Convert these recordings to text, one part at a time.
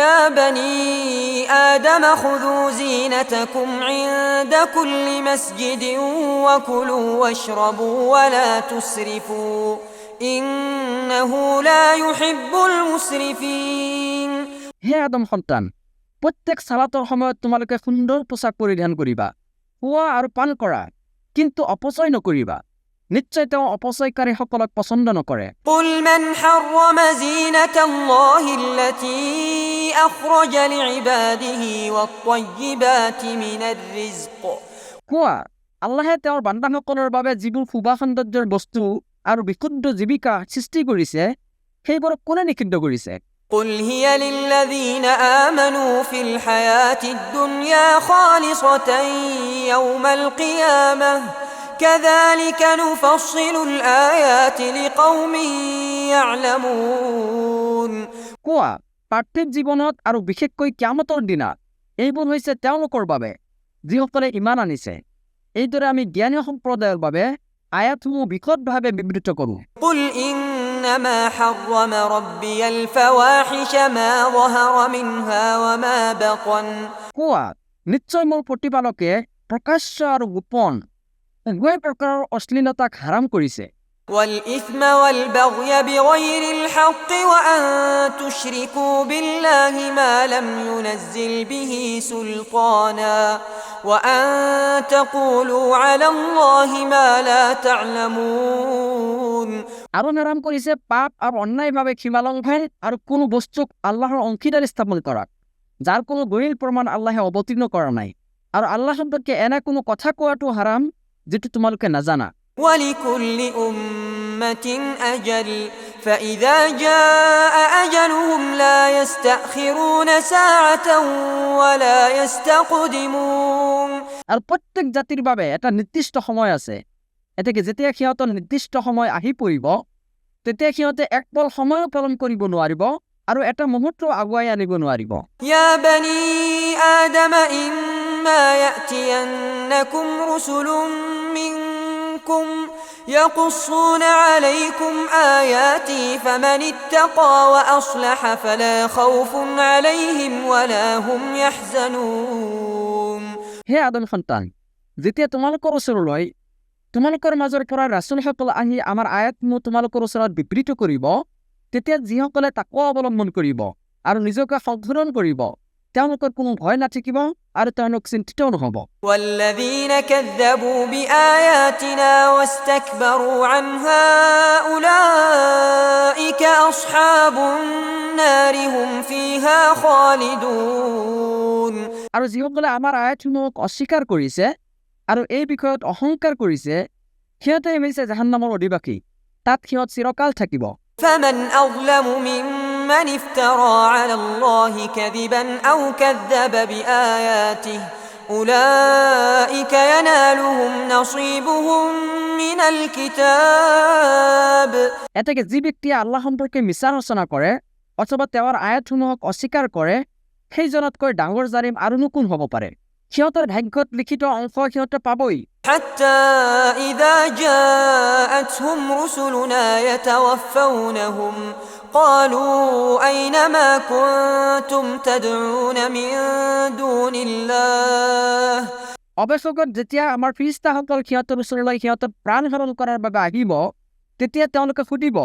يا بني آدم خذوا زينتكم عند كل مسجد وكلوا واشربوا ولا تسرفوا إنه لا يحب المسرفين. হে আদম সন্তান, প্ৰত্যেক সালাতৰ সময়ত তোমালোকে সুন্দৰ পোছাক পৰিধান কৰিবা, খোৱা আৰু পান কৰা, কিন্তু অপচয় নকৰিবা। নিশ্চয় তেওঁ অপচয়কাৰীসকলক পছন্দ নকৰে। قل من حرم زينة الله التي أخرج لعباده والطيبات من الرزق. কোৱা, আল্লাহে তেওঁৰ বান্দাসকলৰ বাবে যিবোৰ শুভা সৌন্দৰ্যৰ বস্তু আৰু বিশুদ্ধ জীৱিকা সৃষ্টি কৰিছে, সেইবোৰক কোনে নিষিদ্ধ কৰিছে? قل هي للذين آمنوا في الحياة الدنيا خالصة يوم القيامة كذلك نفصل الآيات لقوم يعلمون. কোৱা, পাৰ্থিৱ জীৱনত আৰু বিশেষকৈ কিয়ামতৰ দিনা এইবোৰ হৈছে তেওঁলোকৰ বাবে যিসকলে ইমান আনিছে। এইদৰে আমি জ্ঞানী সম্প্ৰদায়ৰ বাবে আয়াতসমূহ বিশদভাৱে বিবৃত কৰোঁ। قل إنما حرم ربي الفواحش ما ظهر منها وما بطن. কোৱা, নিশ্চয় মোৰ প্ৰতিপালকে প্ৰকাশ্য আৰু গোপন উভয় প্ৰকাৰৰ অশ্লীলতাক হাৰাম কৰিছে। والإثم والبغي بغير الحق وأن تشركوا بالله ما لم ينزل به سلطانا وأن تقولوا على الله ما لا تعلمون. আৰু নাৰাম কৰিছে পাপ আৰু অন্যায়ভাৱে সীমা লংঘন আৰু কোনো বস্তুক আল্লাহৰ অংশীদাৰী স্থাপন কৰাক, যাৰ কোনো দলিল প্ৰমাণ আল্লাহে অৱতীৰ্ণ কৰা নাই, আৰু আল্লাহ সম্পৰ্কে এনে কোনো কথা কোৱাটো হাৰাম যিটো তোমালোকে নাজানা। ولكل أمة أجل فإذا جاء أجلهم لا يستأخرون ساعة ولا يستقدمون. আৰু প্ৰত্যেক জাতিৰ বাবে এটা নিৰ্দিষ্ট সময় আছে। এতেকে যেতিয়া সিহঁতৰ নিৰ্দিষ্ট সময় আহি পৰিব, তেতিয়া সিহঁতে এক পল সময়ো পালন কৰিব নোৱাৰিব আৰু এটা মুহূৰ্ত আগুৱাই আনিব নোৱাৰিব। يا بني آدم إما يأتينكم رسل منكم يقصون عليكم آياتي فمن اتقى وأصلح فلا خوف عليهم ولا هم يحزنون. হে আদম সন্তান, যেতিয়া তোমালোকৰ ওচৰলৈ তোমালোকৰ মাজৰ পৰা ৰাছুলসকল আহি আমাৰ আয়াতসমূহ তোমালোকৰ ওচৰত বিবৃত কৰিব, তেতিয়া যিসকলে তাকৱা অৱলম্বন কৰিব আৰু নিজকে সংশোধন কৰিব, তেওঁলোকৰ কোনো ভয় নাথাকিব আৰু তেওঁলোক চিন্তিতও নহ'ব। والذين كذبوا بآياتنا واستكبروا عنها أولئك أصحاب النار هم فيها خالدون. আৰু যিসকলে আমাৰ আয়াতসমূহক অস্বীকাৰ কৰিছে আৰু এই বিষয়ত অহংকাৰ কৰিছে, সিহঁতে হৈছে জাহান্নামৰ অধিবাসী, তাত সিহঁত চিৰকাল থাকিব। فمن أظلم ممن افترى على الله كذبا أو كذب بآياته أولئك ينالهم نصيبهم من الكتاب. এতেকে যি ব্যক্তিয়ে আল্লাহ সম্পৰ্কে মিছা ৰচনা কৰে অথবা তেওঁৰ আয়াতসমূহক অস্বীকাৰ কৰে, সেইজনতকৈ ডাঙৰ জালিম আৰুনো কোন হ'ব পাৰে? সিহঁতৰ ভাগ্যত লিখিত অংশ সিহঁতে পাবই। حتى إذا جاءتهم رسلنا يتوفونهم قالوا أين ما كنتم تدعون من دون الله. অৱশেষত যেতিয়া আমাৰ ফিৰিষ্টাসকল সিহঁতৰ ওচৰলৈ সিহঁতৰ প্ৰাণ হৰণ কৰাৰ বাবে আহিব, তেতিয়া তেওঁলোকে সুধিব,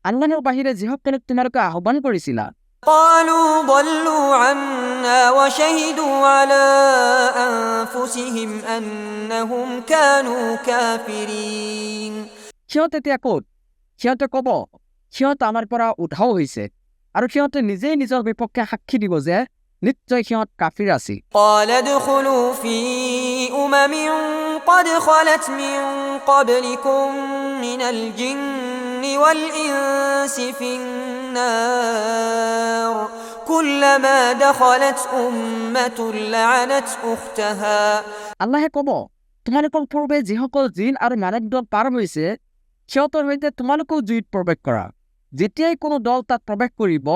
আল্লাহৰ বাহিৰে যিসকলক তোমালোকে আহ্বান কৰিছিলা? قالوا ضلوا عنا وشهدوا على أنفسهم أنهم كانوا كافرين. সিহঁত এতিয়া ক'ত? সিহঁতে ক'ব, সিহঁত আমাৰ পৰা উধাও হৈছে, আৰু সিহঁতে নিজেই নিজৰ বিপক্ষে সাক্ষী দিব যে নিশ্চয় সিহঁত কাফিৰ আছিল। قال ادخلوا في أمم قد خلت من قبلكم من الجن والإنس في النار كلما دخلت أمة لعنت أختها. আল্লাহে ক'ব, তোমালোকৰ পূৰ্বে যিসকল জিন আৰু মানৱ দল পাৰ হৈছে, সিহঁতৰ সৈতে তোমালোকেও জুইত প্ৰৱেশ কৰা। যেতিয়াই কোনো দল তাত প্ৰৱেশ কৰিব,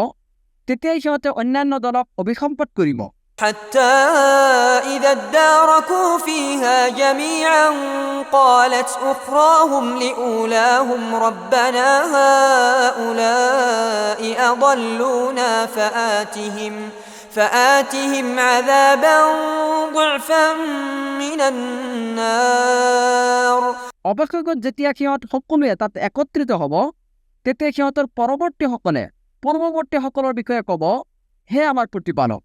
তেতিয়াই সিহঁতে অন্যান্য দলক অভিসম্পাত কৰিব। حتى إذا اداركوا فيها جميعا قالت أخراهم لأولاهم ربنا هؤلاء أضلونا فآتهم عذابا ضعفا من النار। অপেক্ষাকৃত যেতিয়া সিহঁত সকলোৱে তাত একত্ৰিত হ'ব, তেতিয়া সিহঁতৰ পৰৱৰ্তীসকলৰ বিষয়ে ক'ব, হে আমাৰ প্ৰতিপালক,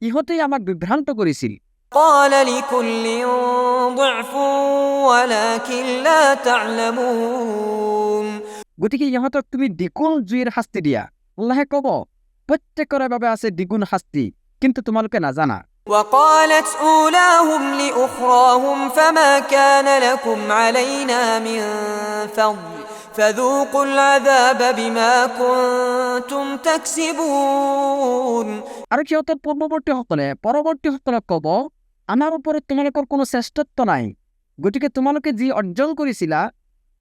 ইহঁতেই আমাক বিভ্ৰান্ত কৰিছিল। قال لكل ضعف ولكن لا تعلمون। গতিকে ইহঁতক তুমি দ্বিগুণ জুইৰ শাস্তি দিয়া। আল্লাহে ক'ব, প্ৰত্যেকৰে বাবে আছে দ্বিগুণ শাস্তি, কিন্তু তোমালোকে নাজানা। وقالت أولاهم لأخراهم فما كان لكم علينا من فضل فذوقوا العذاب بما كنتم تكسبون। আৰু সিহঁতৰ পৰৱৰ্তীসকলক ক'ব, আমাৰ ওপৰত তোমালোকৰ কোনো শ্ৰেষ্ঠত্ব নাই, গতিকে তোমালোকে যি অৰ্জন কৰিছিলা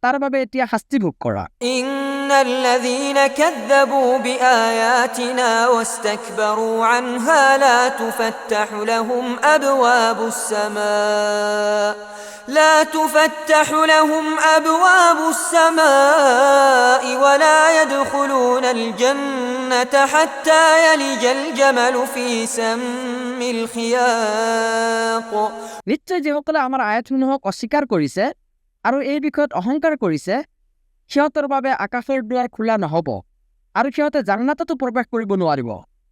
তাৰ বাবে এতিয়া শাস্তি ভোগ কৰা। إن الذين كذبوا بآياتنا واستكبروا عنها لا تفتح لهم أبواب السماء ولا يدخلون الجنة حتى يلج الجمل في سم الخياط। নিশ্চয় যিসকলে আমাৰ আয়াতসমূহক অস্বীকাৰ কৰিছে আৰু এই বিষয়ত অহংকাৰ কৰিছে, সিহঁতৰ বাবে আকাশৰ দুৱাৰ খোলা নহ'ব আৰু সিহঁতে জান্নাততো প্ৰৱেশ কৰিব নোৱাৰিব,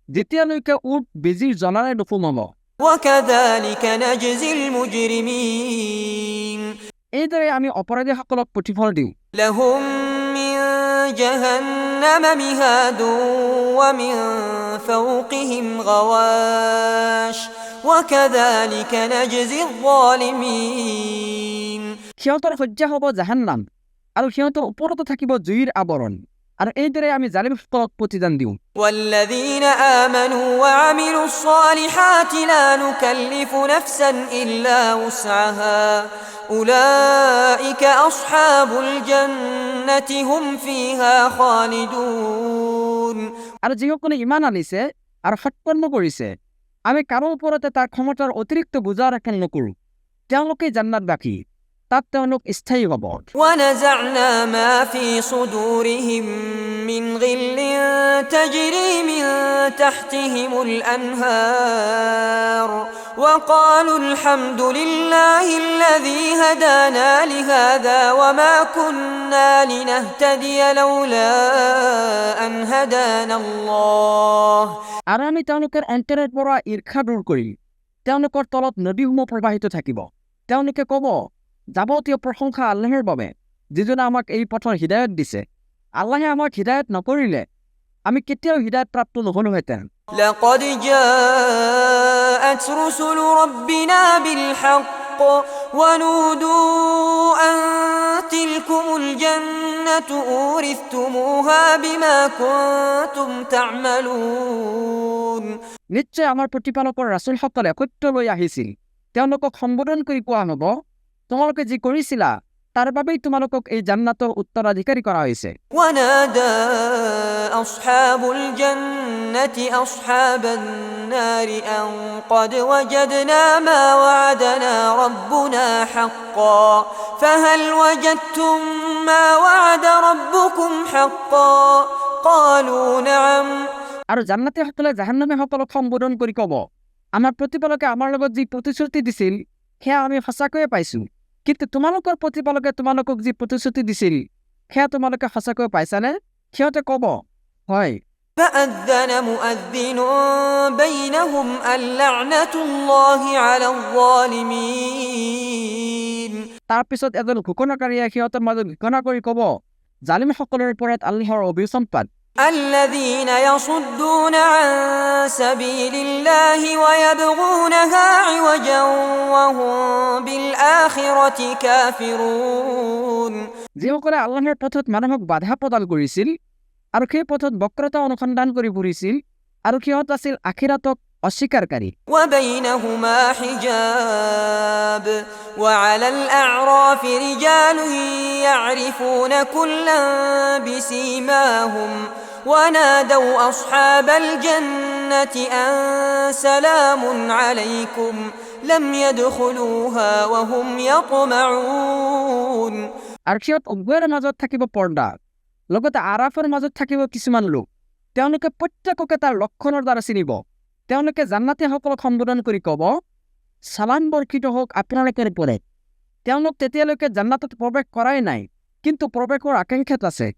যেতিয়ালৈকে উট বেজীৰ জনাৰে নুসুমাব। وكذلك نجزي المجرمين। এইদৰে আমি অপৰাধীসকলক প্ৰতিফল দিওঁ। لهم من جهنم مهاد ومن فوقهم غواش وكذلك نجزي الظالمين। সিহঁতৰ শয্যা হ'ব জাহান্নাম আৰু সিহঁতৰ ওপৰতো থাকিব জুইৰ আৱৰণ, আৰু এইদৰে আমি জালিমসকলক প্ৰতিদান দিওঁ। والذين آمنوا وعملوا الصالحات لا نكلف نفسا إلا وسعها أولئك أصحاب الجنة هم فيها خالدون। আৰু যিসকলে ইমান আনিছে আৰু সৎকৰ্ম কৰিছে, আমি কাৰো ওপৰতে তাৰ ক্ষমতাৰ অতিৰিক্ত বোজা আৰোপ নকৰোঁ, তেওঁলোকে জান্নাতবাসী, তাত তেওঁলোক স্থায়ী হ'ব। ونزعنا ما في صدورهم من غل تجري من تحتهم الأنهار وقالوا الحمد لله الذي هدانا لهذا وما كنا لنهتدي لولا أن هدانا الله। আৰু আমি তেওঁলোকৰ অন্তৰৰ পৰা ঈৰ্ষা দূৰ কৰিম, তেওঁলোকৰ তলত নদীসমূহ প্ৰবাহিত থাকিব। তেওঁলোকে ক'ব, যাৱতীয় প্ৰশংসা আল্লাহৰ বাবে, যিজনে আমাক এই পথৰ হৃদায়ত দিছে। আল্লাহে আমাক হৃদায়ত নকৰিলে আমি কেতিয়াও হৃদায়ত প্ৰাপ্ত নহলোহেঁতেন। لقد جاءت رسل ربنا بالحق ونودوا أن تلكم الجنة أورثتموها بما كنتم تعملون। নিশ্চয় আমাৰ প্ৰতিপালকৰ ৰাসূলসকলে সত্য লৈ আহিছিল। তেওঁলোকক সম্বোধন কৰি কোৱা হ'ব, তোমালোকে যি কৰিছিলা তাৰ বাবেই তোমালোকক এই জান্নাতৰ উত্তৰাধিকাৰী কৰা হৈছে। ونادى أصحاب الجنة أصحاب النار أن قد وجدنا ما وعدنا ربنا حقا فهل وجدتم ما وعد ربكم حقا قالوا نعم। আৰু জান্নাতীসকলে জাহান্নামীসকলক সম্বোধন কৰি ক'ব, আমাৰ প্ৰতিপালকে আমাৰ লগত যি প্ৰতিশ্ৰুতি দিছিল সেয়া আমি সঁচাকৈয়ে পাইছোঁ, কিন্তু তোমালোকৰ প্ৰতিপালকে তোমালোকক যি প্ৰতিশ্ৰুতি দিছিল সেয়া তোমালোকে সঁচাকৈ পাইছানে? সিহঁতে ক'ব, হয়। فأذن مؤذن بينهم اللعنة الله على الظالمين। তাৰপিছত এজন ঘোষণাকাৰীয়ে সিহঁতৰ মাজত ঘোষণা কৰি ক'ব, জালিমসকলৰ ওপৰত আল্লাহৰ অভিসম্পাত। الذين يصدون عن سبيل الله ويبغونها عوجا وهم بالآخرة كافرون। যিসকলে আল্লাহৰ পথত মানুহক বাধা প্ৰদান কৰিছিল আৰু সেই পথত বক্ৰতা অনুসন্ধান কৰি ফুৰিছিল আৰু সিহঁত আছিল আখিৰাতক অস্বীকাৰকাৰী। وبينهما حجاب وعلى الأعراف رجال يعرفون كلا بسيماهم ونادوا أصحاب الجنة الجنة أن سلام عليكم لم يدخلوها وهم يطمعون আৰু সিহঁত উভয়ৰ মাজত থাকিব পৰ্দা লগতে আৰাফৰ মাজত থাকিব কিছুমান লোক তেওঁলোকে প্ৰত্যেককে তাৰ লক্ষণৰ দ্বাৰা চিনিব তেওঁলোকে জান্নাতীসকলক সম্বোধন কৰি ক'ব সালাম বৰ্ষিত হওক আপোনালোকৰ ওপৰত তেওঁলোক তেতিয়ালৈকে জান্নাতত প্ৰৱেশ কৰাই নাই কিন্তু প্ৰৱেশৰ আকাংক্ষাত আছে